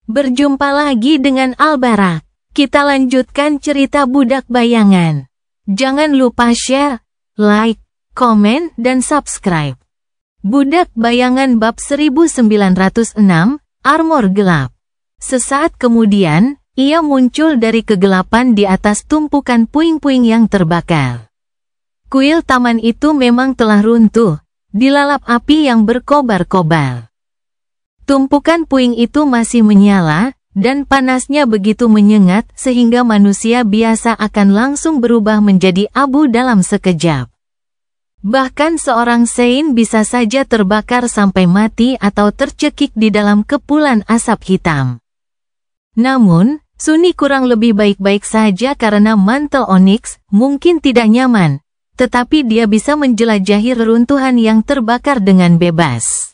Berjumpa lagi dengan Albarak. Kita lanjutkan cerita Budak Bayangan. Jangan lupa share, like, komen, dan subscribe. Budak Bayangan bab 1906, Armor Gelap. Sesaat kemudian, ia muncul dari kegelapan di atas tumpukan puing-puing yang terbakar. Kuil taman itu memang telah runtuh, dilalap api yang berkobar-kobar. Tumpukan puing itu masih menyala, dan panasnya begitu menyengat sehingga manusia biasa akan langsung berubah menjadi abu dalam sekejap. Bahkan seorang Sein bisa saja terbakar sampai mati atau tercekik di dalam kepulan asap hitam. Namun, Sunni kurang lebih baik-baik saja karena mantel oniks mungkin tidak nyaman, tetapi dia bisa menjelajahi reruntuhan yang terbakar dengan bebas.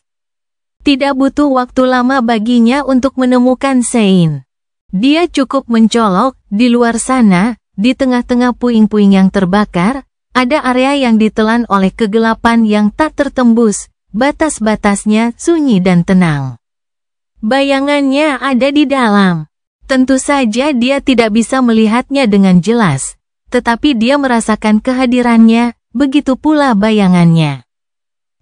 Tidak butuh waktu lama baginya untuk menemukan Sein. Dia cukup mencolok, di luar sana, di tengah-tengah puing-puing yang terbakar, ada area yang ditelan oleh kegelapan yang tak tertembus, batas-batasnya sunyi dan tenang. Bayangannya ada di dalam. Tentu saja dia tidak bisa melihatnya dengan jelas, tetapi dia merasakan kehadirannya, begitu pula bayangannya.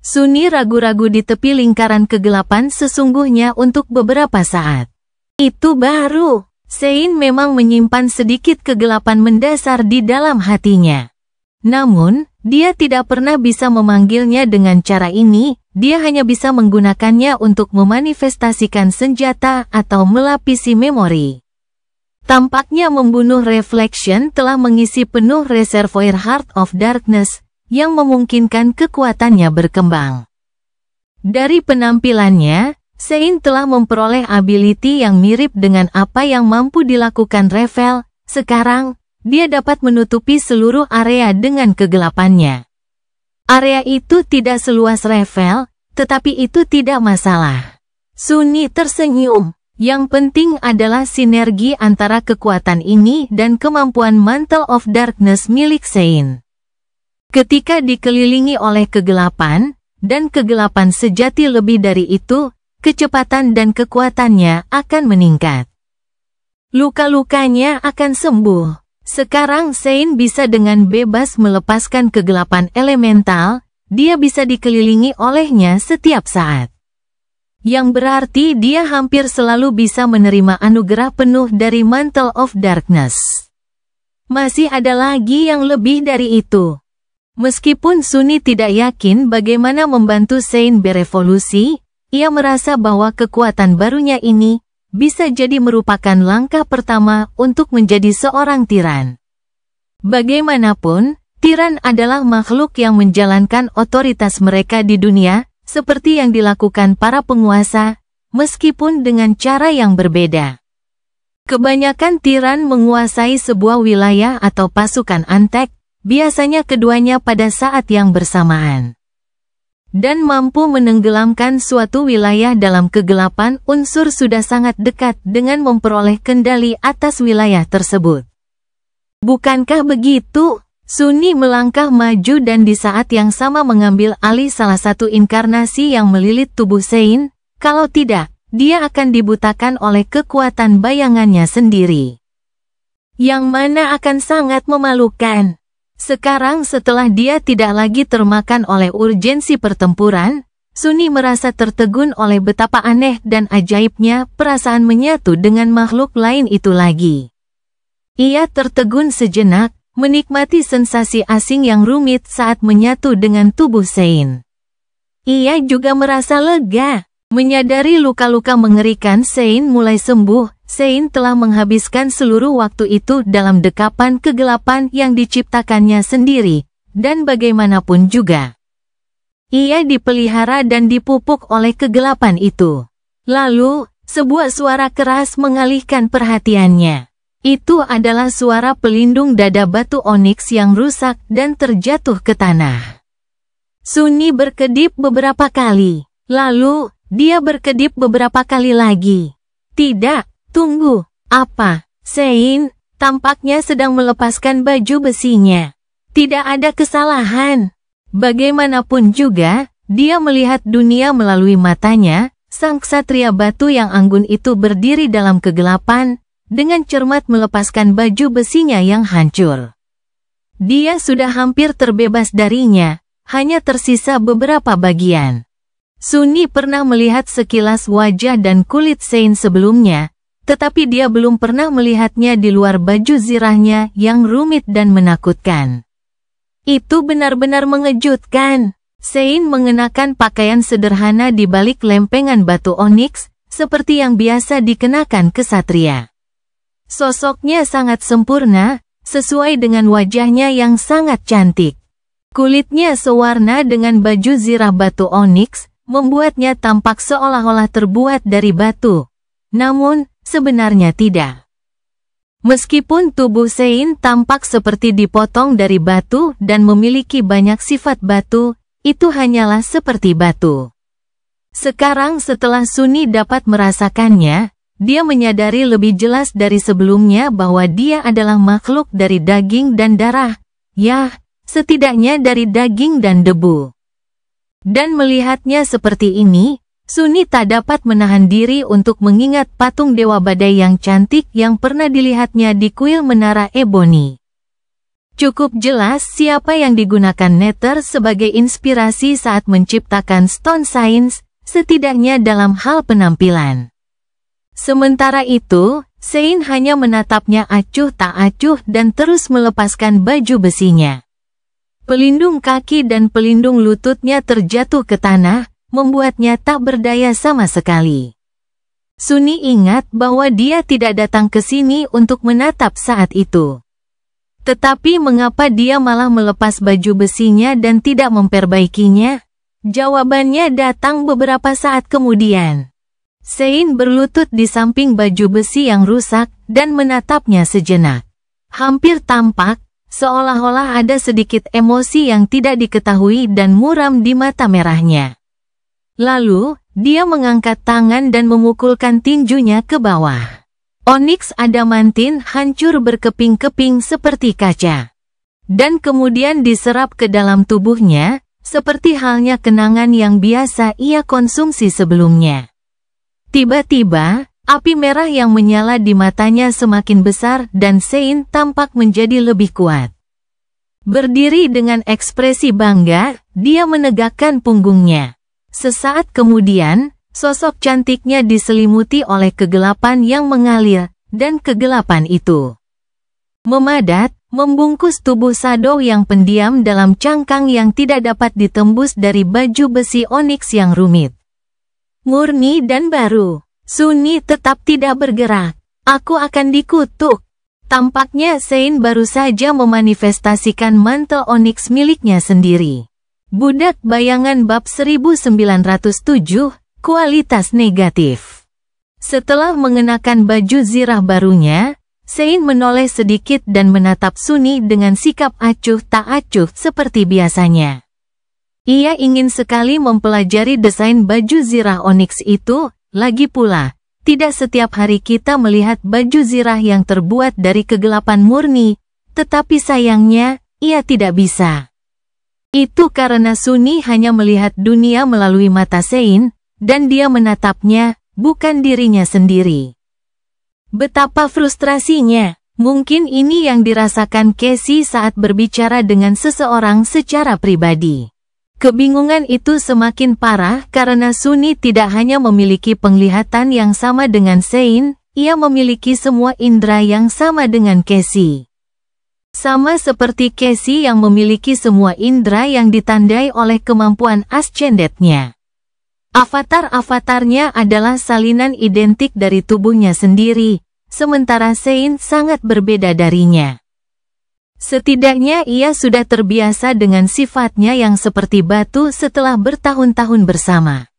Sunni ragu-ragu di tepi lingkaran kegelapan sesungguhnya untuk beberapa saat. Itu baru. Sein memang menyimpan sedikit kegelapan mendasar di dalam hatinya. Namun, dia tidak pernah bisa memanggilnya dengan cara ini, dia hanya bisa menggunakannya untuk memanifestasikan senjata atau melapisi memori. Tampaknya membunuh Reflection telah mengisi penuh reservoir Heart of Darkness, yang memungkinkan kekuatannya berkembang. Dari penampilannya, Sein telah memperoleh ability yang mirip dengan apa yang mampu dilakukan Revel. Sekarang, dia dapat menutupi seluruh area dengan kegelapannya. Area itu tidak seluas Revel, tetapi itu tidak masalah. Sunni tersenyum. Yang penting adalah sinergi antara kekuatan ini dan kemampuan Mantle of Darkness milik Sein. Ketika dikelilingi oleh kegelapan, dan kegelapan sejati lebih dari itu, kecepatan dan kekuatannya akan meningkat. Luka-lukanya akan sembuh. Sekarang Sein bisa dengan bebas melepaskan kegelapan elemental, dia bisa dikelilingi olehnya setiap saat. Yang berarti dia hampir selalu bisa menerima anugerah penuh dari Mantle of Darkness. Masih ada lagi yang lebih dari itu. Meskipun Sunni tidak yakin bagaimana membantu Sein berevolusi, ia merasa bahwa kekuatan barunya ini bisa jadi merupakan langkah pertama untuk menjadi seorang tiran. Bagaimanapun, tiran adalah makhluk yang menjalankan otoritas mereka di dunia, seperti yang dilakukan para penguasa, meskipun dengan cara yang berbeda. Kebanyakan tiran menguasai sebuah wilayah atau pasukan antek, biasanya keduanya pada saat yang bersamaan. Dan mampu menenggelamkan suatu wilayah dalam kegelapan unsur sudah sangat dekat dengan memperoleh kendali atas wilayah tersebut. Bukankah begitu? Sunni melangkah maju dan di saat yang sama mengambil alih salah satu inkarnasi yang melilit tubuh Sein, kalau tidak, dia akan dibutakan oleh kekuatan bayangannya sendiri. Yang mana akan sangat memalukan. Sekarang setelah dia tidak lagi termakan oleh urgensi pertempuran, Sunni merasa tertegun oleh betapa aneh dan ajaibnya perasaan menyatu dengan makhluk lain itu lagi. Ia tertegun sejenak, menikmati sensasi asing yang rumit saat menyatu dengan tubuh Sein. Ia juga merasa lega, menyadari luka-luka mengerikan Sein mulai sembuh. Sein telah menghabiskan seluruh waktu itu dalam dekapan kegelapan yang diciptakannya sendiri, dan bagaimanapun juga. Ia dipelihara dan dipupuk oleh kegelapan itu. Lalu, sebuah suara keras mengalihkan perhatiannya. Itu adalah suara pelindung dada batu oniks yang rusak dan terjatuh ke tanah. Sunni berkedip beberapa kali. Lalu, dia berkedip beberapa kali lagi. Tidak. Tunggu, apa? Sein, tampaknya sedang melepaskan baju besinya. Tidak ada kesalahan. Bagaimanapun juga, dia melihat dunia melalui matanya, sang ksatria batu yang anggun itu berdiri dalam kegelapan, dengan cermat melepaskan baju besinya yang hancur. Dia sudah hampir terbebas darinya, hanya tersisa beberapa bagian. Sunni pernah melihat sekilas wajah dan kulit Sein sebelumnya, tetapi dia belum pernah melihatnya di luar baju zirahnya yang rumit dan menakutkan. Itu benar-benar mengejutkan. Sein mengenakan pakaian sederhana di balik lempengan batu oniks, seperti yang biasa dikenakan ksatria. Sosoknya sangat sempurna, sesuai dengan wajahnya yang sangat cantik. Kulitnya sewarna dengan baju zirah batu oniks, membuatnya tampak seolah-olah terbuat dari batu. Namun, sebenarnya tidak. Meskipun tubuh Sein tampak seperti dipotong dari batu dan memiliki banyak sifat batu, itu hanyalah seperti batu. Sekarang setelah Sunni dapat merasakannya, dia menyadari lebih jelas dari sebelumnya bahwa dia adalah makhluk dari daging dan darah, ya, setidaknya dari daging dan debu. Dan melihatnya seperti ini, Sunni tak dapat menahan diri untuk mengingat patung Dewa Badai yang cantik yang pernah dilihatnya di kuil Menara Ebony. Cukup jelas siapa yang digunakan Nether sebagai inspirasi saat menciptakan Stone Science, setidaknya dalam hal penampilan. Sementara itu, Sein hanya menatapnya acuh tak acuh dan terus melepaskan baju besinya. Pelindung kaki dan pelindung lututnya terjatuh ke tanah, membuatnya tak berdaya sama sekali. Sunni ingat bahwa dia tidak datang ke sini untuk menatap saat itu. Tetapi mengapa dia malah melepas baju besinya dan tidak memperbaikinya? Jawabannya datang beberapa saat kemudian. Sein berlutut di samping baju besi yang rusak dan menatapnya sejenak. Hampir tampak, seolah-olah ada sedikit emosi yang tidak diketahui dan muram di mata merahnya. Lalu, dia mengangkat tangan dan memukulkan tinjunya ke bawah. Onyx adamantin hancur berkeping-keping seperti kaca. Dan kemudian diserap ke dalam tubuhnya, seperti halnya kenangan yang biasa ia konsumsi sebelumnya. Tiba-tiba, api merah yang menyala di matanya semakin besar dan Sein tampak menjadi lebih kuat. Berdiri dengan ekspresi bangga, dia menegakkan punggungnya. Sesaat kemudian, sosok cantiknya diselimuti oleh kegelapan yang mengalir, dan kegelapan itu memadat, membungkus tubuh Shadow yang pendiam dalam cangkang yang tidak dapat ditembus dari baju besi onyx yang rumit. Murni dan baru, Sunni tetap tidak bergerak. Aku akan dikutuk. Tampaknya Sein baru saja memanifestasikan mantel onyx miliknya sendiri. Budak Bayangan bab 1907, kualitas negatif. Setelah mengenakan baju zirah barunya, Sein menoleh sedikit dan menatap Sunni dengan sikap acuh tak acuh seperti biasanya. Ia ingin sekali mempelajari desain baju zirah onyx itu, lagi pula, tidak setiap hari kita melihat baju zirah yang terbuat dari kegelapan murni, tetapi sayangnya, ia tidak bisa. Itu karena Sunni hanya melihat dunia melalui mata Sein, dan dia menatapnya, bukan dirinya sendiri. Betapa frustrasinya. Mungkin ini yang dirasakan Casey saat berbicara dengan seseorang secara pribadi. Kebingungan itu semakin parah karena Sunni tidak hanya memiliki penglihatan yang sama dengan Sein, ia memiliki semua indera yang sama dengan Casey. Sama seperti Casey yang memiliki semua indera yang ditandai oleh kemampuan ascendednya. Avatar-avatarnya adalah salinan identik dari tubuhnya sendiri, sementara Sein sangat berbeda darinya. Setidaknya ia sudah terbiasa dengan sifatnya yang seperti batu setelah bertahun-tahun bersama.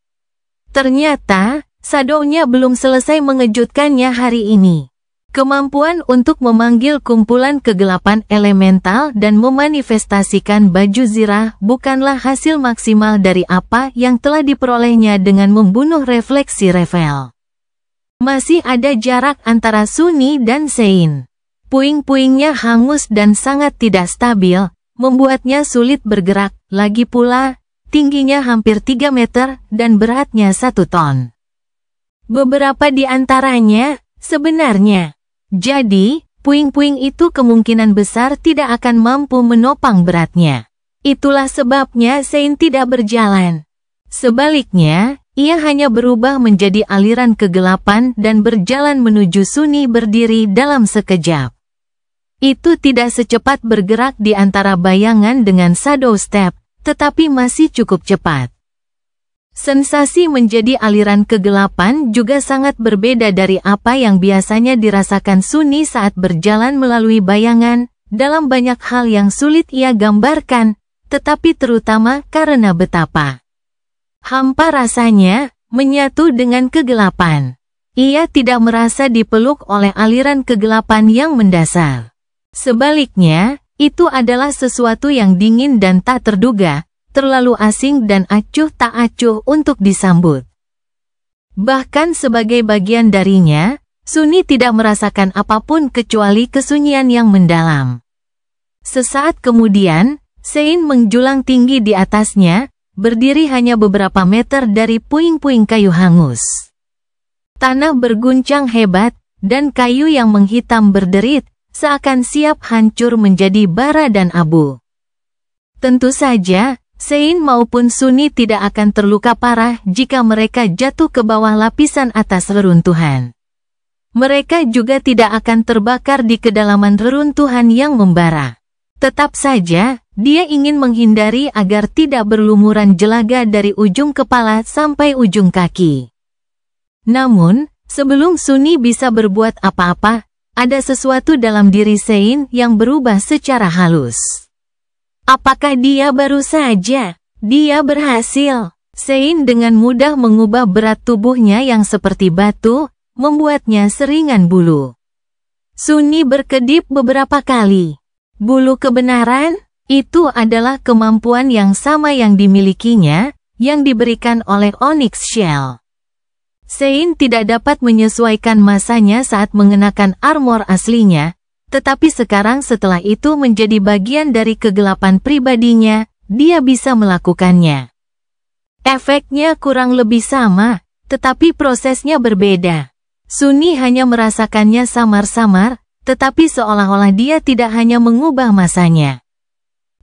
Ternyata, Shadow-nya belum selesai mengejutkannya hari ini. Kemampuan untuk memanggil kumpulan kegelapan elemental dan memanifestasikan baju zirah bukanlah hasil maksimal dari apa yang telah diperolehnya dengan membunuh refleksi Revel. Masih ada jarak antara Sunni dan Sein. Puing-puingnya hangus dan sangat tidak stabil, membuatnya sulit bergerak, lagi pula, tingginya hampir 3 meter dan beratnya 1 ton. Beberapa di antaranya, sebenarnya. Jadi, puing-puing itu kemungkinan besar tidak akan mampu menopang beratnya. Itulah sebabnya Sein tidak berjalan. Sebaliknya, ia hanya berubah menjadi aliran kegelapan dan berjalan menuju Sunny berdiri dalam sekejap. Itu tidak secepat bergerak di antara bayangan dengan shadow step, tetapi masih cukup cepat. Sensasi menjadi aliran kegelapan juga sangat berbeda dari apa yang biasanya dirasakan Sunny saat berjalan melalui bayangan, dalam banyak hal yang sulit ia gambarkan, tetapi terutama karena betapa hampa rasanya menyatu dengan kegelapan. Ia tidak merasa dipeluk oleh aliran kegelapan yang mendasar. Sebaliknya, itu adalah sesuatu yang dingin dan tak terduga, terlalu asing dan acuh tak acuh untuk disambut. Bahkan sebagai bagian darinya, Sunny tidak merasakan apapun kecuali kesunyian yang mendalam. Sesaat kemudian, Sein menjulang tinggi di atasnya, berdiri hanya beberapa meter dari puing-puing kayu hangus. Tanah berguncang hebat, dan kayu yang menghitam berderit, seakan siap hancur menjadi bara dan abu. Tentu saja, Sein maupun Sunny tidak akan terluka parah jika mereka jatuh ke bawah lapisan atas reruntuhan. Mereka juga tidak akan terbakar di kedalaman reruntuhan yang membara. Tetap saja, dia ingin menghindari agar tidak berlumuran jelaga dari ujung kepala sampai ujung kaki. Namun, sebelum Sunny bisa berbuat apa-apa, ada sesuatu dalam diri Sein yang berubah secara halus. Apakah dia baru saja? Dia berhasil. Sein dengan mudah mengubah berat tubuhnya yang seperti batu, membuatnya seringan bulu. Sunny berkedip beberapa kali. Bulu kebenaran, itu adalah kemampuan yang sama yang dimilikinya, yang diberikan oleh Onyx Shell. Sein tidak dapat menyesuaikan masanya saat mengenakan armor aslinya, tetapi sekarang setelah itu menjadi bagian dari kegelapan pribadinya, dia bisa melakukannya. Efeknya kurang lebih sama, tetapi prosesnya berbeda. Sunny hanya merasakannya samar-samar, tetapi seolah-olah dia tidak hanya mengubah masanya.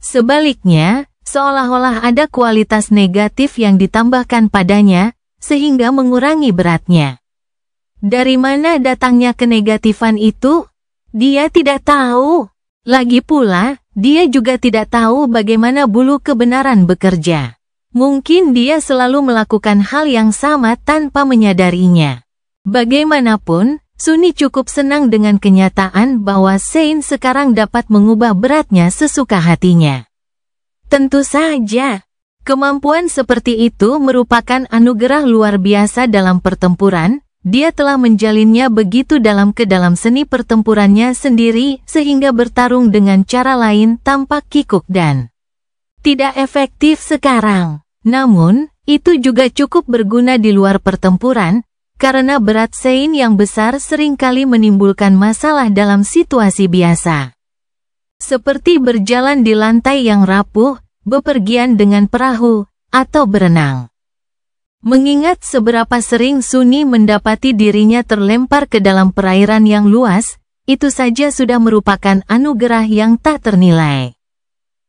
Sebaliknya, seolah-olah ada kualitas negatif yang ditambahkan padanya, sehingga mengurangi beratnya. Dari mana datangnya kenegatifan itu? Dia tidak tahu. Lagi pula, dia juga tidak tahu bagaimana bulu kebenaran bekerja. Mungkin dia selalu melakukan hal yang sama tanpa menyadarinya. Bagaimanapun, Sunny cukup senang dengan kenyataan bahwa Sein sekarang dapat mengubah beratnya sesuka hatinya. Tentu saja, kemampuan seperti itu merupakan anugerah luar biasa dalam pertempuran. Dia telah menjalinnya begitu dalam ke dalam seni pertempurannya sendiri sehingga bertarung dengan cara lain tampak kikuk dan tidak efektif sekarang. Namun, itu juga cukup berguna di luar pertempuran, karena berat Sein yang besar seringkali menimbulkan masalah dalam situasi biasa. Seperti berjalan di lantai yang rapuh, bepergian dengan perahu, atau berenang. Mengingat seberapa sering Sunny mendapati dirinya terlempar ke dalam perairan yang luas, itu saja sudah merupakan anugerah yang tak ternilai.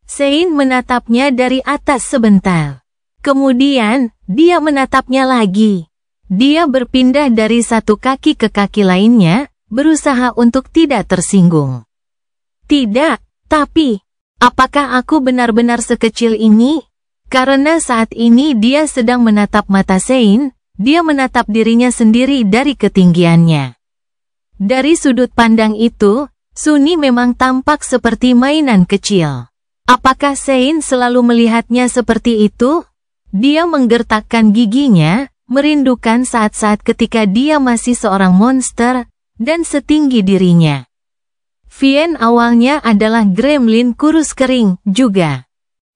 Sein menatapnya dari atas sebentar. Kemudian, dia menatapnya lagi. Dia berpindah dari satu kaki ke kaki lainnya, berusaha untuk tidak tersinggung. Tidak, tapi, apakah aku benar-benar sekecil ini? Karena saat ini dia sedang menatap mata Sein, dia menatap dirinya sendiri dari ketinggiannya. Dari sudut pandang itu, Sunny memang tampak seperti mainan kecil. Apakah Sein selalu melihatnya seperti itu? Dia menggertakkan giginya, merindukan saat-saat ketika dia masih seorang monster, dan setinggi dirinya. Vian awalnya adalah gremlin kurus kering juga.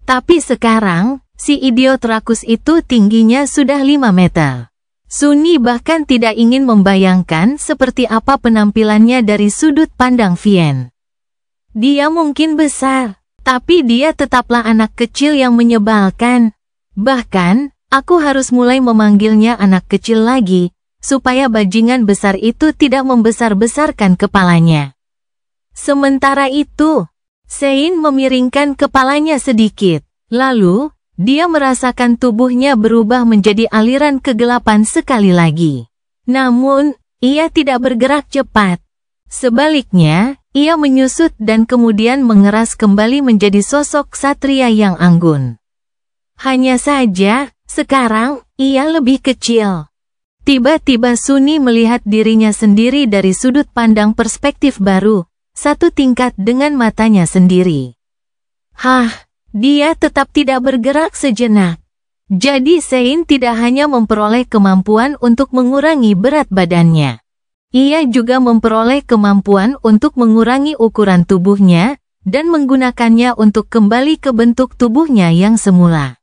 Tapi sekarang, si idiot rakus itu tingginya sudah 5 meter. Sunny bahkan tidak ingin membayangkan seperti apa penampilannya dari sudut pandang Vian. Dia mungkin besar, tapi dia tetaplah anak kecil yang menyebalkan. Bahkan, aku harus mulai memanggilnya anak kecil lagi, supaya bajingan besar itu tidak membesar-besarkan kepalanya. Sementara itu, Sein memiringkan kepalanya sedikit. Lalu, dia merasakan tubuhnya berubah menjadi aliran kegelapan sekali lagi. Namun, ia tidak bergerak cepat. Sebaliknya, ia menyusut dan kemudian mengeras kembali menjadi sosok ksatria yang anggun. Hanya saja, sekarang, ia lebih kecil. Tiba-tiba Sunni melihat dirinya sendiri dari sudut pandang perspektif baru, satu tingkat dengan matanya sendiri. Dia tetap tidak bergerak sejenak. Jadi Sein tidak hanya memperoleh kemampuan untuk mengurangi berat badannya. Ia juga memperoleh kemampuan untuk mengurangi ukuran tubuhnya, dan menggunakannya untuk kembali ke bentuk tubuhnya yang semula.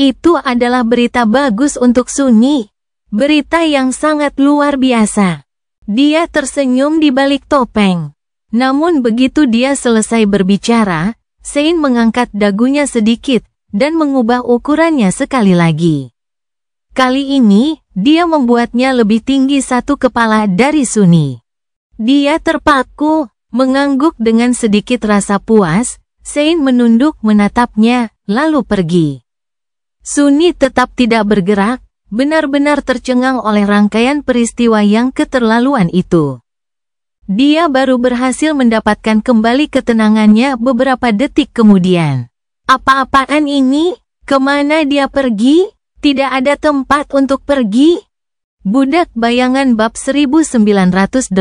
Itu adalah berita bagus untuk Sunni. Berita yang sangat luar biasa. Dia tersenyum di balik topeng. Namun begitu dia selesai berbicara, Sein mengangkat dagunya sedikit, dan mengubah ukurannya sekali lagi. Kali ini, dia membuatnya lebih tinggi satu kepala dari Sunni. Dia terpaku, mengangguk dengan sedikit rasa puas. Sein menunduk menatapnya, lalu pergi. Sunni tetap tidak bergerak, benar-benar tercengang oleh rangkaian peristiwa yang keterlaluan itu. Dia baru berhasil mendapatkan kembali ketenangannya beberapa detik kemudian. Apa-apaan ini? Kemana dia pergi? Tidak ada tempat untuk pergi. Budak Bayangan bab 1908,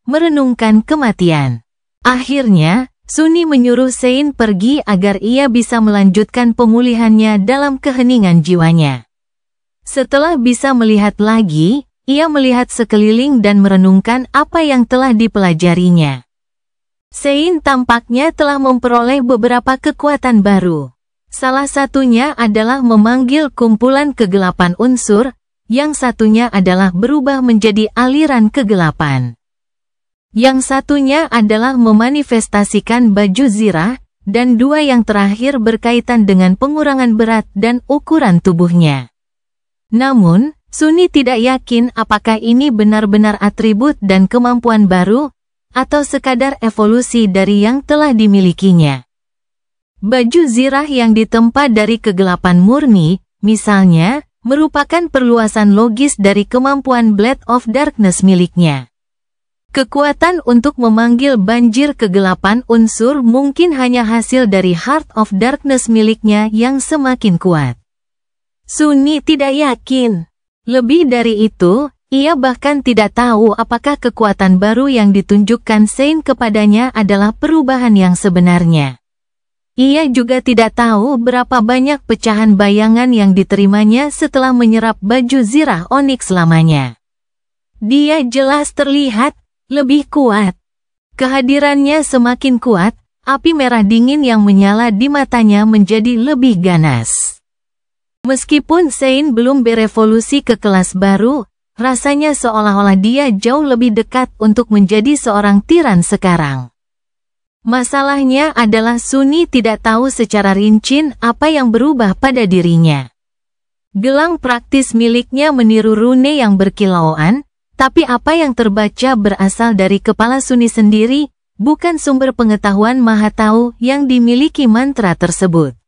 merenungkan kematian. Akhirnya, Sunni menyuruh Sein pergi agar ia bisa melanjutkan pemulihannya dalam keheningan jiwanya. Setelah bisa melihat lagi, ia melihat sekeliling dan merenungkan apa yang telah dipelajarinya. Sein tampaknya telah memperoleh beberapa kekuatan baru. Salah satunya adalah memanggil kumpulan kegelapan unsur, yang satunya adalah berubah menjadi aliran kegelapan. Yang satunya adalah memanifestasikan baju zirah, dan dua yang terakhir berkaitan dengan pengurangan berat dan ukuran tubuhnya. Namun, Sunni tidak yakin apakah ini benar-benar atribut dan kemampuan baru, atau sekadar evolusi dari yang telah dimilikinya. Baju zirah yang ditempa dari kegelapan murni, misalnya, merupakan perluasan logis dari kemampuan Blade of Darkness miliknya. Kekuatan untuk memanggil banjir kegelapan unsur mungkin hanya hasil dari Heart of Darkness miliknya yang semakin kuat. Sunni tidak yakin. Lebih dari itu, ia bahkan tidak tahu apakah kekuatan baru yang ditunjukkan Sein kepadanya adalah perubahan yang sebenarnya. Ia juga tidak tahu berapa banyak pecahan bayangan yang diterimanya setelah menyerap baju zirah onyx lamanya. Dia jelas terlihat lebih kuat. Kehadirannya semakin kuat, api merah dingin yang menyala di matanya menjadi lebih ganas. Meskipun Sein belum berevolusi ke kelas baru, rasanya seolah-olah dia jauh lebih dekat untuk menjadi seorang tiran sekarang. Masalahnya adalah Sunni tidak tahu secara rinci apa yang berubah pada dirinya. Gelang praktis miliknya meniru rune yang berkilauan, tapi apa yang terbaca berasal dari kepala Sunni sendiri, bukan sumber pengetahuan maha tahu yang dimiliki mantra tersebut.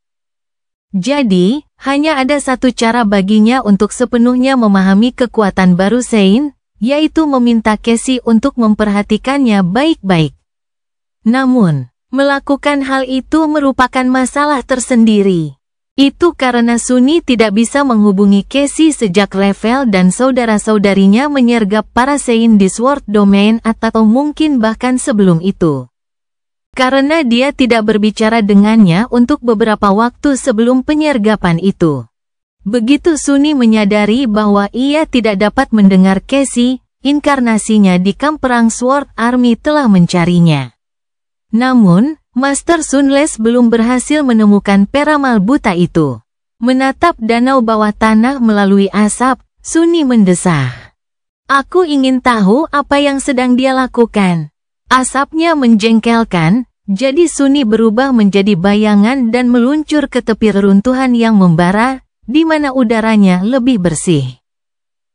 Jadi, hanya ada satu cara baginya untuk sepenuhnya memahami kekuatan baru Sein, yaitu meminta Cassie untuk memperhatikannya baik-baik. Namun, melakukan hal itu merupakan masalah tersendiri. Itu karena Sunni tidak bisa menghubungi Cassie sejak Revel dan saudara-saudarinya menyergap para Sein di Sword Domain atau mungkin bahkan sebelum itu. Karena dia tidak berbicara dengannya untuk beberapa waktu sebelum penyergapan itu. Begitu Sunni menyadari bahwa ia tidak dapat mendengar Cassie, inkarnasinya di kamp perang Sword Army telah mencarinya. Namun, Master Sunless belum berhasil menemukan peramal buta itu. Menatap danau bawah tanah melalui asap, Sunni mendesah. Aku ingin tahu apa yang sedang dia lakukan. Asapnya menjengkelkan, jadi Sunni berubah menjadi bayangan dan meluncur ke tepi reruntuhan yang membara, di mana udaranya lebih bersih.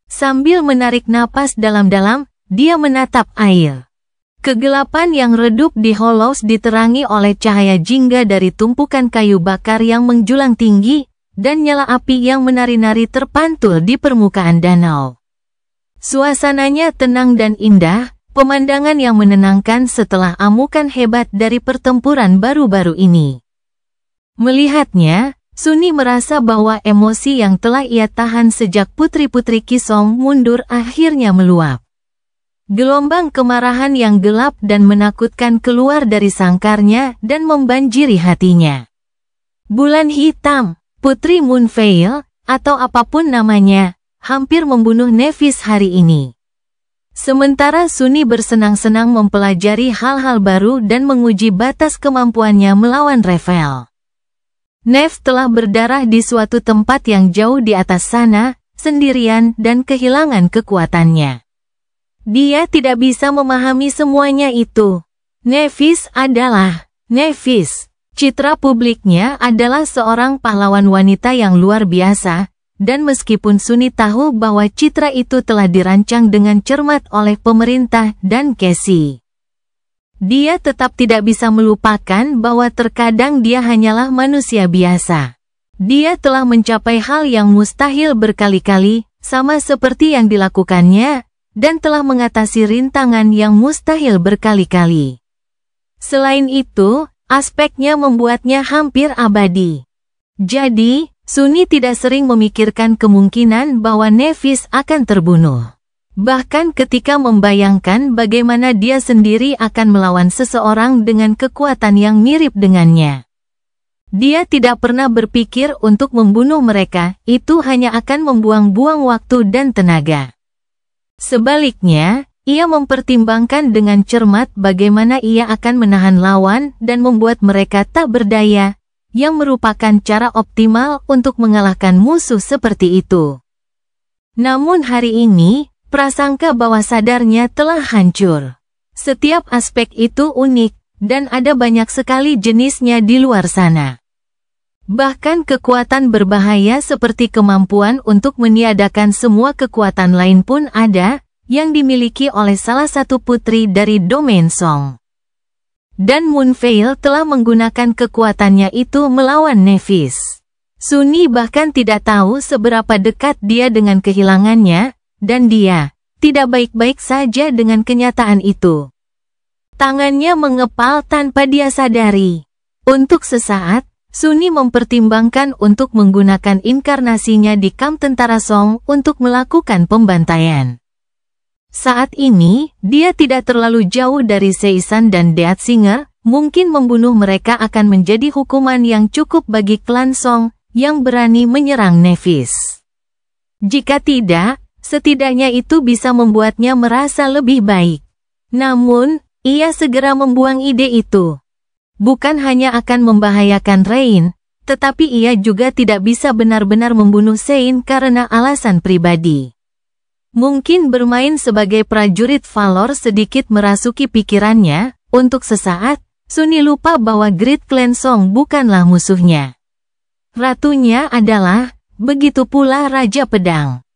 Sambil menarik napas dalam-dalam, dia menatap air. Kegelapan yang redup di Hollows diterangi oleh cahaya jingga dari tumpukan kayu bakar yang menjulang tinggi, dan nyala api yang menari-nari terpantul di permukaan danau. Suasananya tenang dan indah, pemandangan yang menenangkan setelah amukan hebat dari pertempuran baru-baru ini. Melihatnya, Sunni merasa bahwa emosi yang telah ia tahan sejak putri-putri Kisong mundur akhirnya meluap. Gelombang kemarahan yang gelap dan menakutkan keluar dari sangkarnya dan membanjiri hatinya. Bulan hitam, Putri Moonveil, atau apapun namanya, hampir membunuh Nephis hari ini. Sementara Sunni bersenang-senang mempelajari hal-hal baru dan menguji batas kemampuannya melawan Revel. Nev telah berdarah di suatu tempat yang jauh di atas sana, sendirian dan kehilangan kekuatannya. Dia tidak bisa memahami semuanya itu. Nephis adalah Nephis. Citra publiknya adalah seorang pahlawan wanita yang luar biasa, dan meskipun Sunni tahu bahwa citra itu telah dirancang dengan cermat oleh pemerintah dan Cassie, dia tetap tidak bisa melupakan bahwa terkadang dia hanyalah manusia biasa. Dia telah mencapai hal yang mustahil berkali-kali, sama seperti yang dilakukannya, dan telah mengatasi rintangan yang mustahil berkali-kali. Selain itu, aspeknya membuatnya hampir abadi. Jadi, Sunni tidak sering memikirkan kemungkinan bahwa Nephis akan terbunuh. Bahkan ketika membayangkan bagaimana dia sendiri akan melawan seseorang dengan kekuatan yang mirip dengannya, dia tidak pernah berpikir untuk membunuh mereka, itu hanya akan membuang-buang waktu dan tenaga. Sebaliknya, ia mempertimbangkan dengan cermat bagaimana ia akan menahan lawan dan membuat mereka tak berdaya, yang merupakan cara optimal untuk mengalahkan musuh seperti itu. Namun hari ini, prasangka bawah sadarnya telah hancur. Setiap aspek itu unik, dan ada banyak sekali jenisnya di luar sana. Bahkan kekuatan berbahaya seperti kemampuan untuk meniadakan semua kekuatan lain pun ada, yang dimiliki oleh salah satu putri dari domain Song. Dan Moonveil telah menggunakan kekuatannya itu melawan Nephis. Sunni bahkan tidak tahu seberapa dekat dia dengan kehilangannya, dan dia tidak baik-baik saja dengan kenyataan itu. Tangannya mengepal tanpa dia sadari. Untuk sesaat, Sunni mempertimbangkan untuk menggunakan inkarnasinya di kamp tentara Song untuk melakukan pembantaian. Saat ini, dia tidak terlalu jauh dari Seisan dan Deatsinger, mungkin membunuh mereka akan menjadi hukuman yang cukup bagi klan Song yang berani menyerang Nephis. Jika tidak, setidaknya itu bisa membuatnya merasa lebih baik. Namun, ia segera membuang ide itu. Bukan hanya akan membahayakan Rain, tetapi ia juga tidak bisa benar-benar membunuh Sein karena alasan pribadi. Mungkin bermain sebagai prajurit Valor sedikit merasuki pikirannya, untuk sesaat, Sunni lupa bahwa Great Clan Song bukanlah musuhnya. Ratunya adalah, begitu pula Raja Pedang.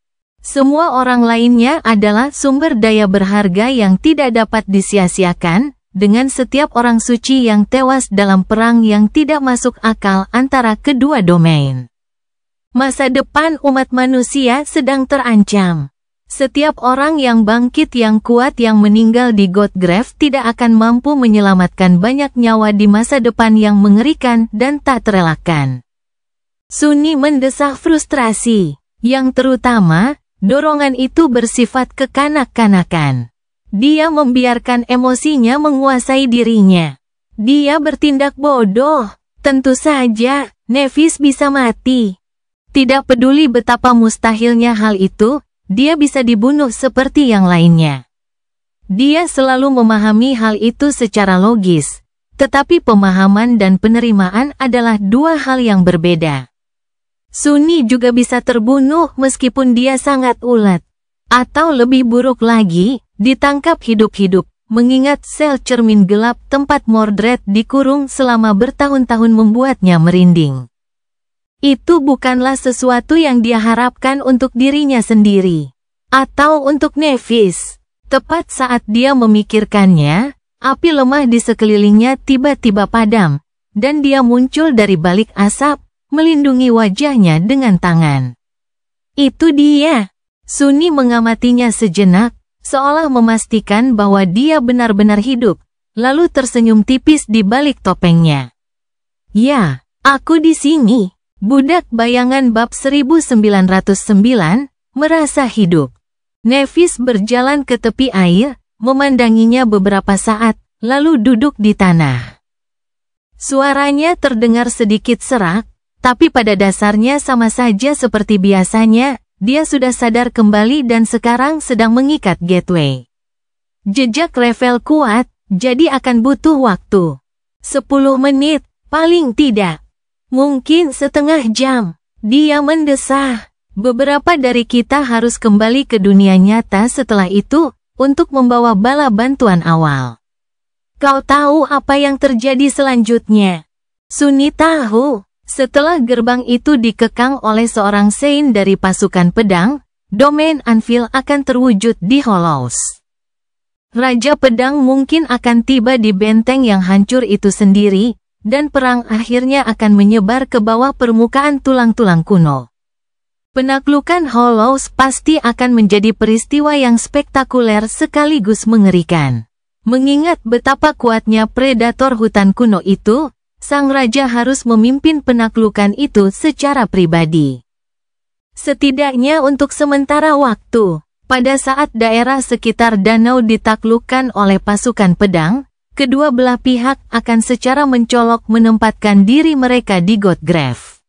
Semua orang lainnya adalah sumber daya berharga yang tidak dapat disia-siakan, dengan setiap orang suci yang tewas dalam perang yang tidak masuk akal antara kedua domain. Masa depan umat manusia sedang terancam. Setiap orang yang bangkit yang kuat yang meninggal di Godgrave tidak akan mampu menyelamatkan banyak nyawa di masa depan yang mengerikan dan tak terelakkan. Sunni mendesah frustrasi, yang terutama, dorongan itu bersifat kekanak-kanakan. Dia membiarkan emosinya menguasai dirinya. Dia bertindak bodoh. Tentu saja, Nephis bisa mati. Tidak peduli betapa mustahilnya hal itu, dia bisa dibunuh seperti yang lainnya. Dia selalu memahami hal itu secara logis, tetapi pemahaman dan penerimaan adalah dua hal yang berbeda. Sunni juga bisa terbunuh meskipun dia sangat ulet. Atau lebih buruk lagi, ditangkap hidup-hidup, mengingat sel cermin gelap tempat Mordred dikurung selama bertahun-tahun membuatnya merinding. Itu bukanlah sesuatu yang dia harapkan untuk dirinya sendiri. Atau untuk Nevis. Tepat saat dia memikirkannya, api lemah di sekelilingnya tiba-tiba padam, dan dia muncul dari balik asap, melindungi wajahnya dengan tangan. Itu dia. Sunni mengamatinya sejenak, seolah memastikan bahwa dia benar-benar hidup, lalu tersenyum tipis di balik topengnya. Ya, aku di sini. Budak Bayangan bab 1909, merasa hidup. Nevis berjalan ke tepi air, memandanginya beberapa saat, lalu duduk di tanah. Suaranya terdengar sedikit serak, tapi pada dasarnya sama saja seperti biasanya, dia sudah sadar kembali dan sekarang sedang mengikat gateway. Jejak level kuat, jadi akan butuh waktu. 10 menit, paling tidak. Mungkin setengah jam. Dia mendesah. Beberapa dari kita harus kembali ke dunia nyata setelah itu, untuk membawa bala bantuan awal. Kau tahu apa yang terjadi selanjutnya? Sunni tahu. Setelah gerbang itu dikekang oleh seorang Saint dari pasukan pedang, domain Anvil akan terwujud di Hollows. Raja Pedang mungkin akan tiba di benteng yang hancur itu sendiri, dan perang akhirnya akan menyebar ke bawah permukaan tulang-tulang kuno. Penaklukan Hollows pasti akan menjadi peristiwa yang spektakuler sekaligus mengerikan. Mengingat betapa kuatnya predator hutan kuno itu, sang raja harus memimpin penaklukan itu secara pribadi. Setidaknya untuk sementara waktu, pada saat daerah sekitar danau ditaklukkan oleh pasukan pedang, kedua belah pihak akan secara mencolok menempatkan diri mereka di Godgrave.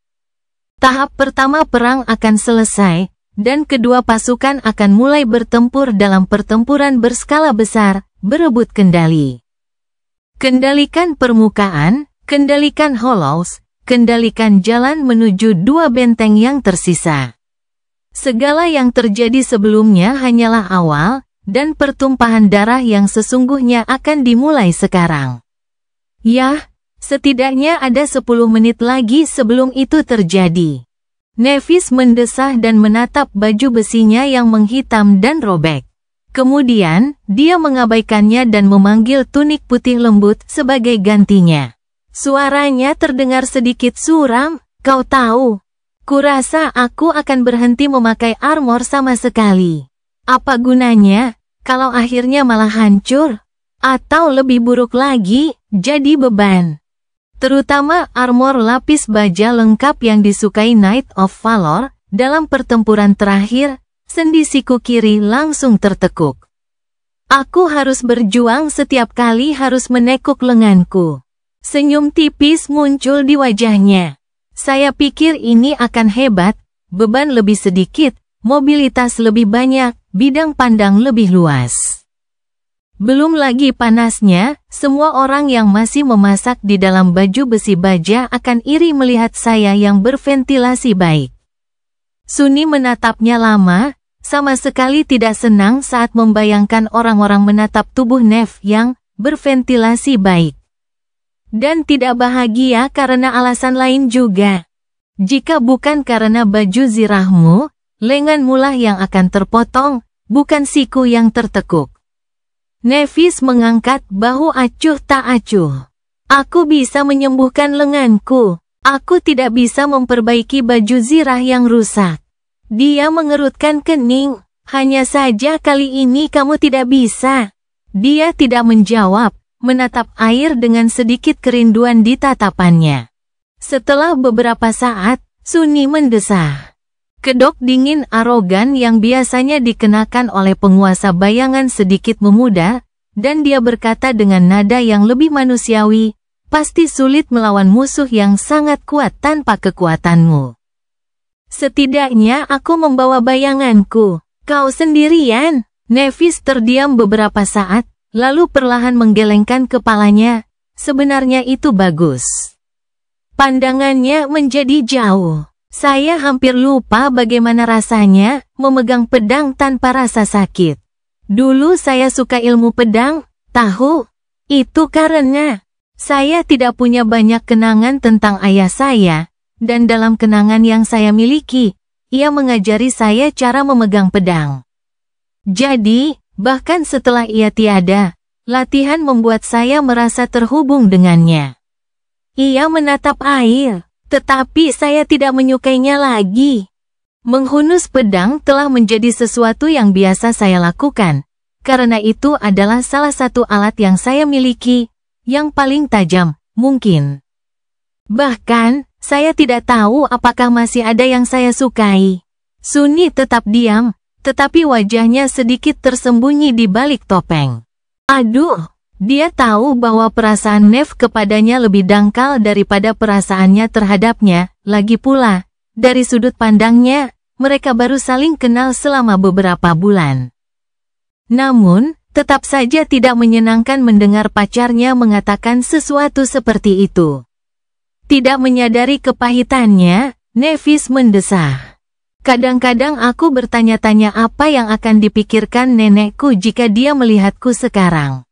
Tahap pertama perang akan selesai, dan kedua pasukan akan mulai bertempur dalam pertempuran berskala besar, berebut kendali. Kendalikan permukaan, kendalikan Hollows, kendalikan jalan menuju dua benteng yang tersisa. Segala yang terjadi sebelumnya hanyalah awal, dan pertumpahan darah yang sesungguhnya akan dimulai sekarang. Yah, setidaknya ada 10 menit lagi sebelum itu terjadi. Nevis mendesah dan menatap baju besinya yang menghitam dan robek. Kemudian, dia mengabaikannya dan memanggil tunik putih lembut sebagai gantinya. Suaranya terdengar sedikit suram, kau tahu. Kurasa aku akan berhenti memakai armor sama sekali. Apa gunanya, kalau akhirnya malah hancur? Atau lebih buruk lagi, jadi beban. Terutama armor lapis baja lengkap yang disukai Knight of Valor, dalam pertempuran terakhir, sendi siku kiri langsung tertekuk. Aku harus berjuang setiap kali harus menekuk lenganku. Senyum tipis muncul di wajahnya. Saya pikir ini akan hebat, beban lebih sedikit, mobilitas lebih banyak, bidang pandang lebih luas. Belum lagi panasnya, semua orang yang masih memasak di dalam baju besi baja akan iri melihat saya yang berventilasi baik. Sunni menatapnya lama, sama sekali tidak senang saat membayangkan orang-orang menatap tubuh Nev yang berventilasi baik. Dan tidak bahagia karena alasan lain juga. Jika bukan karena baju zirahmu, lenganmu lah yang akan terpotong, bukan siku yang tertekuk. Nevis mengangkat bahu acuh tak acuh. Aku bisa menyembuhkan lenganku. Aku tidak bisa memperbaiki baju zirah yang rusak. Dia mengerutkan kening. Hanya saja kali ini kamu tidak bisa. Dia tidak menjawab, menatap air dengan sedikit kerinduan di tatapannya. Setelah beberapa saat, Sunni mendesah. Kedok dingin arogan yang biasanya dikenakan oleh penguasa bayangan sedikit memudar, dan dia berkata dengan nada yang lebih manusiawi, pasti sulit melawan musuh yang sangat kuat tanpa kekuatanmu. Setidaknya aku membawa bayanganku. Kau sendirian? Nevis terdiam beberapa saat, lalu perlahan menggelengkan kepalanya. Sebenarnya itu bagus. Pandangannya menjadi jauh. Saya hampir lupa bagaimana rasanya memegang pedang tanpa rasa sakit. Dulu saya suka ilmu pedang, tahu? Itu karena saya tidak punya banyak kenangan tentang ayah saya, dan dalam kenangan yang saya miliki, ia mengajari saya cara memegang pedang. Jadi, bahkan setelah ia tiada, latihan membuat saya merasa terhubung dengannya. Ia menatap air, tetapi saya tidak menyukainya lagi. Menghunus pedang telah menjadi sesuatu yang biasa saya lakukan, karena itu adalah salah satu alat yang saya miliki, yang paling tajam, mungkin. Bahkan, saya tidak tahu apakah masih ada yang saya sukai. Sunni tetap diam, tetapi wajahnya sedikit tersembunyi di balik topeng. Aduh, dia tahu bahwa perasaan Nev kepadanya lebih dangkal daripada perasaannya terhadapnya. Lagi pula, dari sudut pandangnya, mereka baru saling kenal selama beberapa bulan. Namun, tetap saja tidak menyenangkan mendengar pacarnya mengatakan sesuatu seperti itu. Tidak menyadari kepahitannya, Nevis mendesah. Kadang-kadang aku bertanya-tanya apa yang akan dipikirkan nenekku jika dia melihatku sekarang.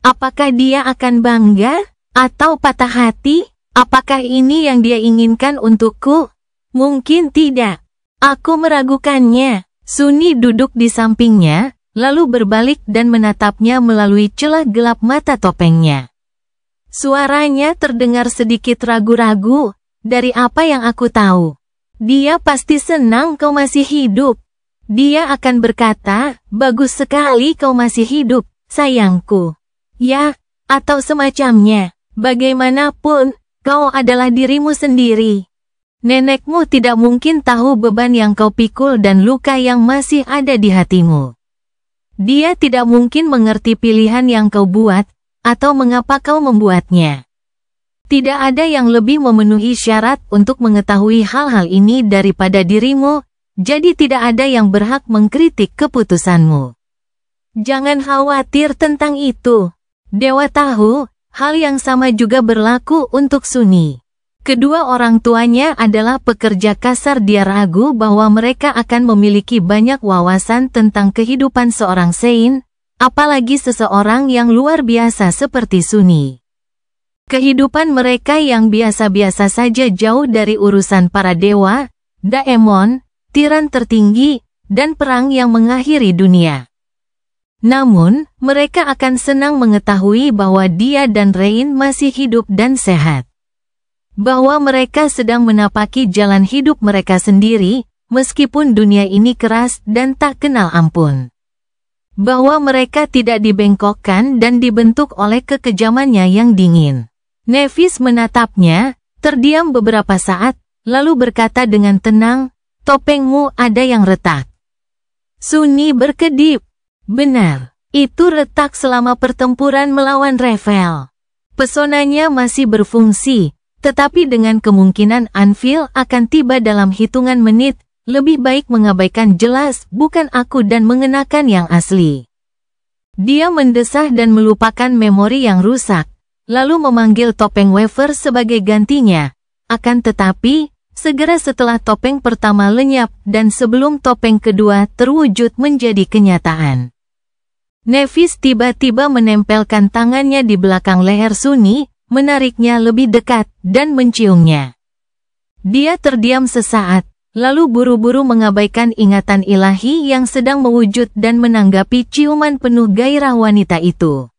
Apakah dia akan bangga? Atau patah hati? Apakah ini yang dia inginkan untukku? Mungkin tidak. Aku meragukannya. Sunni duduk di sampingnya, lalu berbalik dan menatapnya melalui celah gelap mata topengnya. Suaranya terdengar sedikit ragu-ragu. Dari apa yang aku tahu, dia pasti senang kau masih hidup. Dia akan berkata, bagus sekali kau masih hidup, sayangku. Ya, atau semacamnya. Bagaimanapun, kau adalah dirimu sendiri. Nenekmu tidak mungkin tahu beban yang kau pikul dan luka yang masih ada di hatimu. Dia tidak mungkin mengerti pilihan yang kau buat, atau mengapa kau membuatnya. Tidak ada yang lebih memenuhi syarat untuk mengetahui hal-hal ini daripada dirimu, jadi tidak ada yang berhak mengkritik keputusanmu. Jangan khawatir tentang itu. Dewa tahu, hal yang sama juga berlaku untuk Sunni. Kedua orang tuanya adalah pekerja kasar. Dia ragu bahwa mereka akan memiliki banyak wawasan tentang kehidupan seorang Sein, apalagi seseorang yang luar biasa seperti Sunni. Kehidupan mereka yang biasa-biasa saja jauh dari urusan para dewa, daemon, tiran tertinggi, dan perang yang mengakhiri dunia. Namun, mereka akan senang mengetahui bahwa dia dan Rain masih hidup dan sehat. Bahwa mereka sedang menapaki jalan hidup mereka sendiri, meskipun dunia ini keras dan tak kenal ampun. Bahwa mereka tidak dibengkokkan dan dibentuk oleh kekejamannya yang dingin. Nevis menatapnya, terdiam beberapa saat, lalu berkata dengan tenang, topengmu ada yang retak. Sunni berkedip. Benar, itu retak selama pertempuran melawan Revel. Pesonanya masih berfungsi, tetapi dengan kemungkinan anvil akan tiba dalam hitungan menit, lebih baik mengabaikan jelas bukan aku dan mengenakan yang asli. Dia mendesah dan melupakan memori yang rusak, lalu memanggil topeng wafer sebagai gantinya. Akan tetapi, segera setelah topeng pertama lenyap dan sebelum topeng kedua terwujud menjadi kenyataan. Nevis tiba-tiba menempelkan tangannya di belakang leher Sunni, menariknya lebih dekat, dan menciumnya. Dia terdiam sesaat, lalu buru-buru mengabaikan ingatan ilahi yang sedang mewujud dan menanggapi ciuman penuh gairah wanita itu.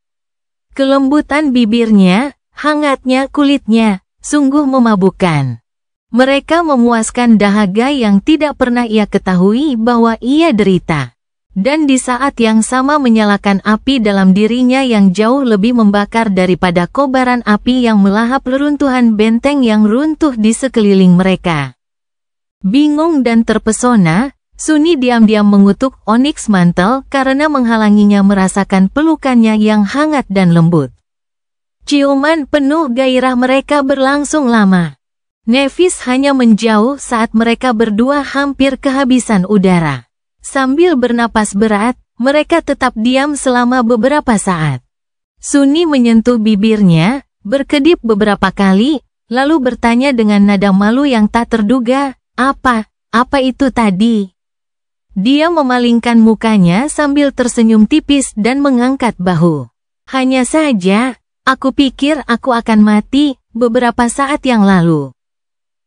Kelembutan bibirnya, hangatnya kulitnya, sungguh memabukkan. Mereka memuaskan dahaga yang tidak pernah ia ketahui bahwa ia derita. Dan di saat yang sama menyalakan api dalam dirinya yang jauh lebih membakar daripada kobaran api yang melahap reruntuhan benteng yang runtuh di sekeliling mereka. Bingung dan terpesona, Sunni diam-diam mengutuk Onyx Mantle karena menghalanginya merasakan pelukannya yang hangat dan lembut. Ciuman penuh gairah mereka berlangsung lama. Nevis hanya menjauh saat mereka berdua hampir kehabisan udara. Sambil bernapas berat, mereka tetap diam selama beberapa saat. Sunni menyentuh bibirnya, berkedip beberapa kali, lalu bertanya dengan nada malu yang tak terduga, apa itu tadi? Dia memalingkan mukanya sambil tersenyum tipis dan mengangkat bahu. Hanya saja, aku pikir aku akan mati beberapa saat yang lalu.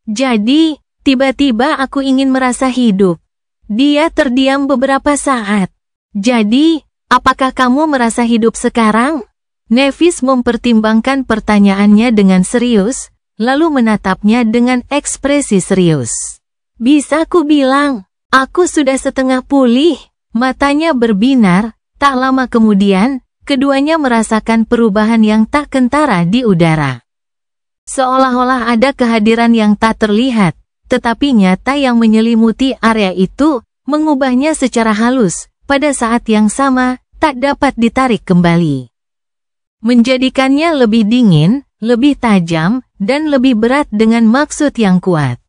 Jadi, tiba-tiba aku ingin merasa hidup. Dia terdiam beberapa saat. Jadi, apakah kamu merasa hidup sekarang? Nevis mempertimbangkan pertanyaannya dengan serius, lalu menatapnya dengan ekspresi serius. Bisa ku bilang, aku sudah setengah pulih. Matanya berbinar, tak lama kemudian, keduanya merasakan perubahan yang tak kentara di udara. Seolah-olah ada kehadiran yang tak terlihat, tetapi nyata yang menyelimuti area itu, mengubahnya secara halus, pada saat yang sama, tak dapat ditarik kembali. Menjadikannya lebih dingin, lebih tajam, dan lebih berat dengan maksud yang kuat.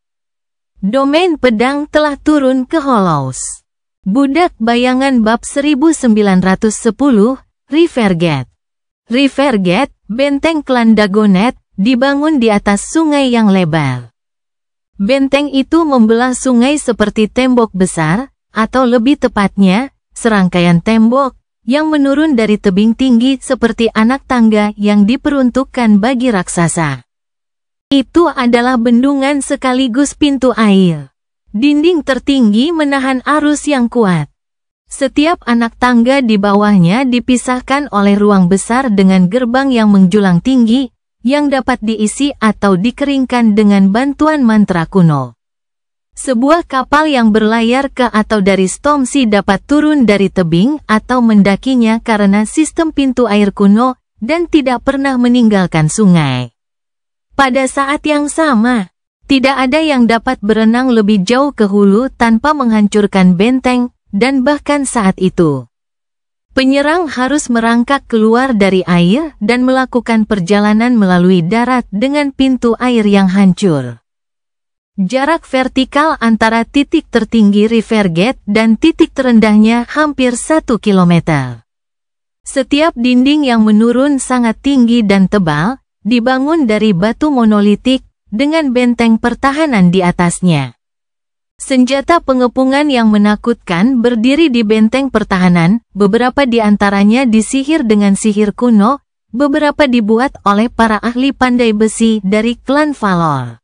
Domain pedang telah turun ke Hollows. Budak Bayangan bab 1910, Rivergate. Rivergate, benteng klan Dagonet, dibangun di atas sungai yang lebar. Benteng itu membelah sungai seperti tembok besar, atau lebih tepatnya, serangkaian tembok, yang menurun dari tebing tinggi seperti anak tangga yang diperuntukkan bagi raksasa. Itu adalah bendungan sekaligus pintu air. Dinding tertinggi menahan arus yang kuat. Setiap anak tangga di bawahnya dipisahkan oleh ruang besar dengan gerbang yang menjulang tinggi, yang dapat diisi atau dikeringkan dengan bantuan mantra kuno. Sebuah kapal yang berlayar ke atau dari Stormsea dapat turun dari tebing atau mendakinya karena sistem pintu air kuno, dan tidak pernah meninggalkan sungai. Pada saat yang sama, tidak ada yang dapat berenang lebih jauh ke hulu tanpa menghancurkan benteng, dan bahkan saat itu, penyerang harus merangkak keluar dari air dan melakukan perjalanan melalui darat dengan pintu air yang hancur. Jarak vertikal antara titik tertinggi Rivergate dan titik terendahnya hampir 1 kilometer. Setiap dinding yang menurun sangat tinggi dan tebal, dibangun dari batu monolitik, dengan benteng pertahanan di atasnya. Senjata pengepungan yang menakutkan berdiri di benteng pertahanan, beberapa di antaranya disihir dengan sihir kuno, beberapa dibuat oleh para ahli pandai besi dari klan Valor.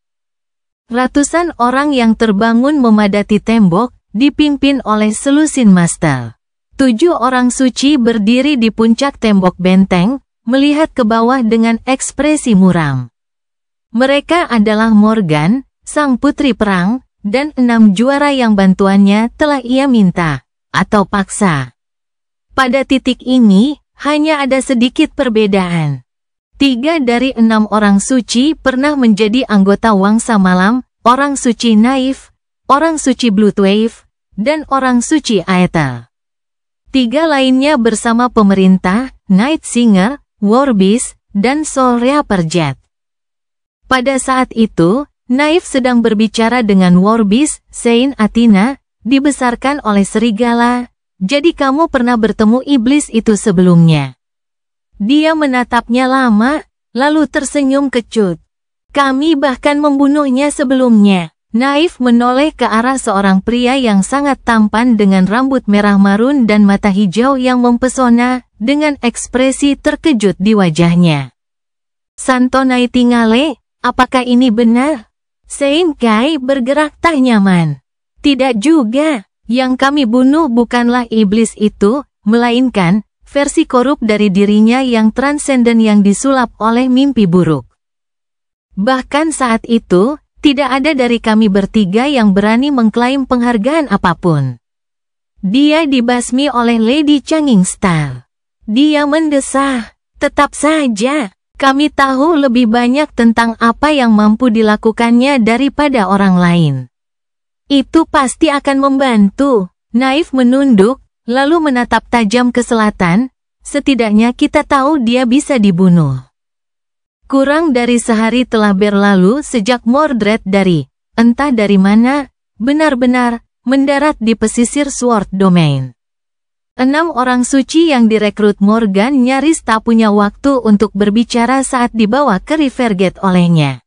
Ratusan orang yang terbangun memadati tembok, dipimpin oleh Selusin Master. 7 orang suci berdiri di puncak tembok benteng, melihat ke bawah dengan ekspresi muram. Mereka adalah Morgan, sang putri perang, dan 6 juara yang bantuannya telah ia minta, atau paksa. Pada titik ini, hanya ada sedikit perbedaan. 3 dari 6 orang suci pernah menjadi anggota Wangsa Malam, orang suci Naif, orang suci Bloodwave, dan orang suci Aethel. 3 lainnya bersama pemerintah, Night Singer, Warbeast, dan Soul Reaper Jet. Pada saat itu, Naif sedang berbicara dengan Warbeast, Saint Athena, dibesarkan oleh serigala. Jadi kamu pernah bertemu iblis itu sebelumnya? Dia menatapnya lama, lalu tersenyum kecut. Kami bahkan membunuhnya sebelumnya. Naif menoleh ke arah seorang pria yang sangat tampan dengan rambut merah marun dan mata hijau yang mempesona, dengan ekspresi terkejut di wajahnya. Santo Nightingale, apakah ini benar? Saint Kai bergerak tak nyaman. Tidak juga, yang kami bunuh bukanlah iblis itu, melainkan versi korup dari dirinya yang transenden yang disulap oleh mimpi buruk. Bahkan saat itu, tidak ada dari kami bertiga yang berani mengklaim penghargaan apapun. Dia dibasmi oleh Lady Changing Star. Dia mendesah, tetap saja. Kami tahu lebih banyak tentang apa yang mampu dilakukannya daripada orang lain. Itu pasti akan membantu. Naif menunduk, lalu menatap tajam ke selatan. Setidaknya kita tahu dia bisa dibunuh. Kurang dari sehari telah berlalu sejak Mordred entah dari mana, benar-benar mendarat di pesisir Sword Domain. 6 orang suci yang direkrut Morgan nyaris tak punya waktu untuk berbicara saat dibawa ke Rivergate olehnya.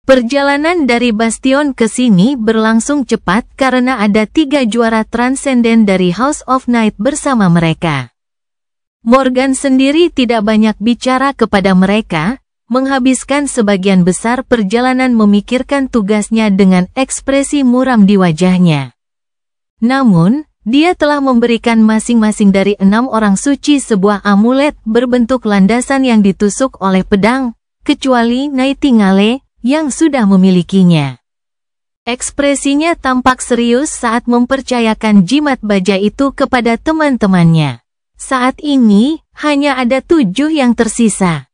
Perjalanan dari Bastion ke sini berlangsung cepat karena ada 3 juara transenden dari House of Night bersama mereka. Morgan sendiri tidak banyak bicara kepada mereka, menghabiskan sebagian besar perjalanan memikirkan tugasnya dengan ekspresi muram di wajahnya. Namun, dia telah memberikan masing-masing dari 6 orang suci sebuah amulet berbentuk landasan yang ditusuk oleh pedang, kecuali Nightingale yang sudah memilikinya. Ekspresinya tampak serius saat mempercayakan jimat baja itu kepada teman-temannya. Saat ini, hanya ada 7 yang tersisa.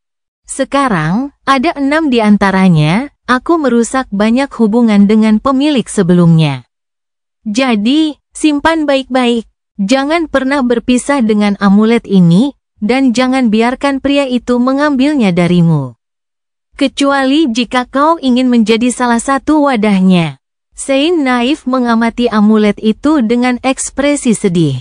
Sekarang, ada 6 di antaranya. Aku merusak banyak hubungan dengan pemilik sebelumnya. Jadi, simpan baik-baik. Jangan pernah berpisah dengan amulet ini, dan jangan biarkan pria itu mengambilnya darimu. Kecuali jika kau ingin menjadi salah satu wadahnya. Saint naif mengamati amulet itu dengan ekspresi sedih.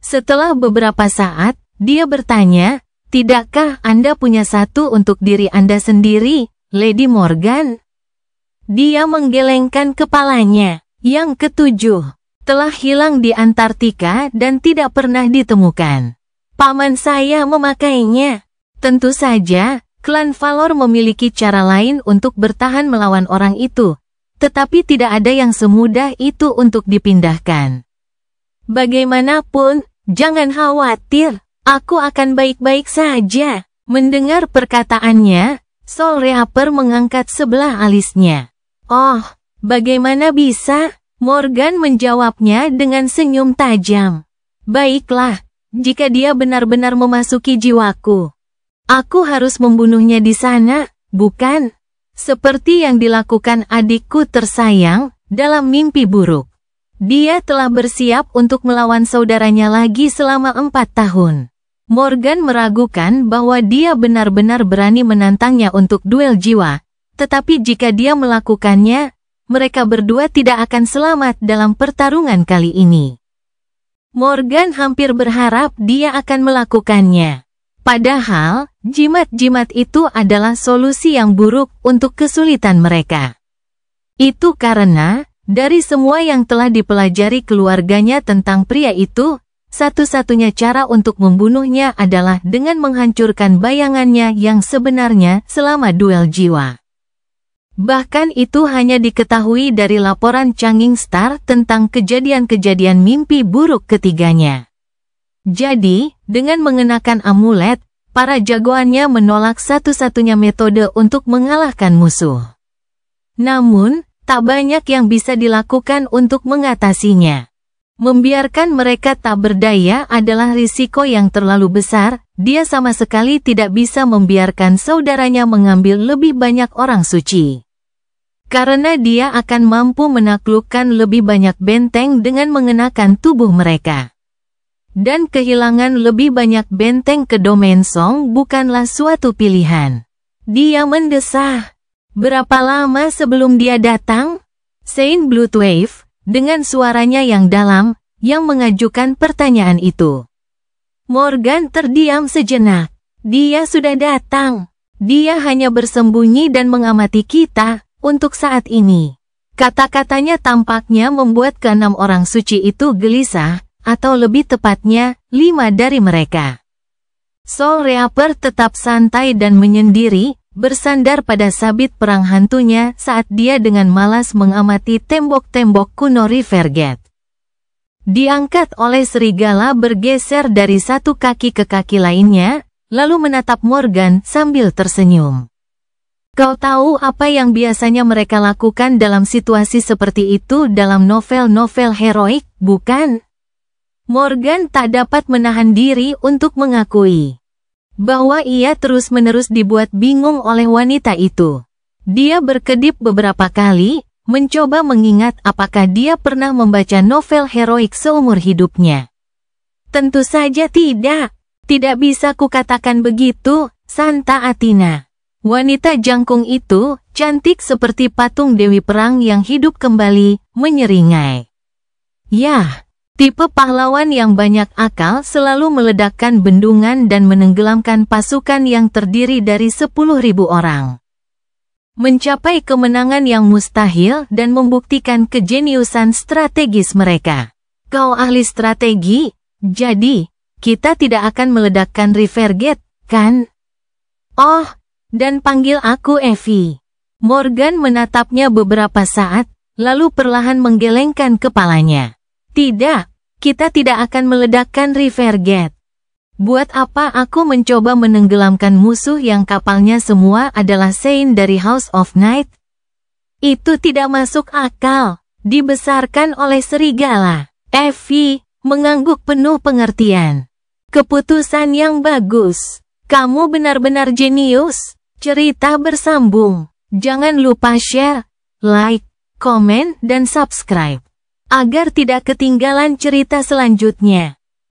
Setelah beberapa saat, dia bertanya, "Tidakkah Anda punya satu untuk diri Anda sendiri, Lady Morgan?" Dia menggelengkan kepalanya. Yang ketujuh, telah hilang di Antartika dan tidak pernah ditemukan. Paman saya memakainya. Tentu saja, klan Valor memiliki cara lain untuk bertahan melawan orang itu. Tetapi tidak ada yang semudah itu untuk dipindahkan. Bagaimanapun, jangan khawatir. Aku akan baik-baik saja. Mendengar perkataannya, Soul Reaper mengangkat sebelah alisnya. Oh, bagaimana bisa? Morgan menjawabnya dengan senyum tajam. Baiklah, jika dia benar-benar memasuki jiwaku. Aku harus membunuhnya di sana, bukan? Seperti yang dilakukan adikku tersayang, dalam mimpi buruk. Dia telah bersiap untuk melawan saudaranya lagi selama 4 tahun. Morgan meragukan bahwa dia benar-benar berani menantangnya untuk duel jiwa, tetapi jika dia melakukannya, mereka berdua tidak akan selamat dalam pertarungan kali ini. Morgan hampir berharap dia akan melakukannya. Padahal, jimat-jimat itu adalah solusi yang buruk untuk kesulitan mereka. Itu karena, dari semua yang telah dipelajari keluarganya tentang pria itu, satu-satunya cara untuk membunuhnya adalah dengan menghancurkan bayangannya yang sebenarnya selama duel jiwa. Bahkan itu hanya diketahui dari laporan Changing Star tentang kejadian-kejadian mimpi buruk ketiganya. Jadi, dengan mengenakan amulet, para jagoannya menolak satu-satunya metode untuk mengalahkan musuh. Namun, tak banyak yang bisa dilakukan untuk mengatasinya. Membiarkan mereka tak berdaya adalah risiko yang terlalu besar. Dia sama sekali tidak bisa membiarkan saudaranya mengambil lebih banyak orang suci. Karena dia akan mampu menaklukkan lebih banyak benteng dengan mengenakan tubuh mereka. Dan kehilangan lebih banyak benteng ke domain Song bukanlah suatu pilihan. Dia mendesah. Berapa lama sebelum dia datang? Saint Bloodwave, dengan suaranya yang dalam, yang mengajukan pertanyaan itu. Morgan terdiam sejenak. Dia sudah datang. Dia hanya bersembunyi dan mengamati kita, untuk saat ini. Kata-katanya tampaknya membuat ke-6 orang suci itu gelisah, atau lebih tepatnya, 5 dari mereka. Soul Reaper tetap santai dan menyendiri, bersandar pada sabit perang hantunya saat dia dengan malas mengamati tembok-tembok kuno Rivergate. Diangkat oleh serigala bergeser dari satu kaki ke kaki lainnya, lalu menatap Morgan sambil tersenyum. Kau tahu apa yang biasanya mereka lakukan dalam situasi seperti itu dalam novel-novel heroik, bukan? Morgan tak dapat menahan diri untuk mengakui bahwa ia terus-menerus dibuat bingung oleh wanita itu. Dia berkedip beberapa kali, mencoba mengingat apakah dia pernah membaca novel heroik seumur hidupnya. Tentu saja tidak. Tidak bisa kukatakan begitu, Santa Athena. Wanita jangkung itu, cantik seperti patung Dewi Perang yang hidup kembali, menyeringai. Yah. Tipe pahlawan yang banyak akal selalu meledakkan bendungan dan menenggelamkan pasukan yang terdiri dari 10.000 orang. Mencapai kemenangan yang mustahil dan membuktikan kejeniusan strategis mereka. Kau ahli strategi, jadi, kita tidak akan meledakkan Rivergate, kan? Oh, dan panggil aku Evie. Morgan menatapnya beberapa saat, lalu perlahan menggelengkan kepalanya. Tidak. kita tidak akan meledakkan Rivergate. Buat apa aku mencoba menenggelamkan musuh yang kapalnya semua adalah Saint dari House of Night? Itu tidak masuk akal. Dibesarkan oleh serigala. Effie mengangguk penuh pengertian. Keputusan yang bagus. Kamu benar-benar jenius. Cerita bersambung. Jangan lupa share, like, komen, dan subscribe. Agar tidak ketinggalan cerita selanjutnya.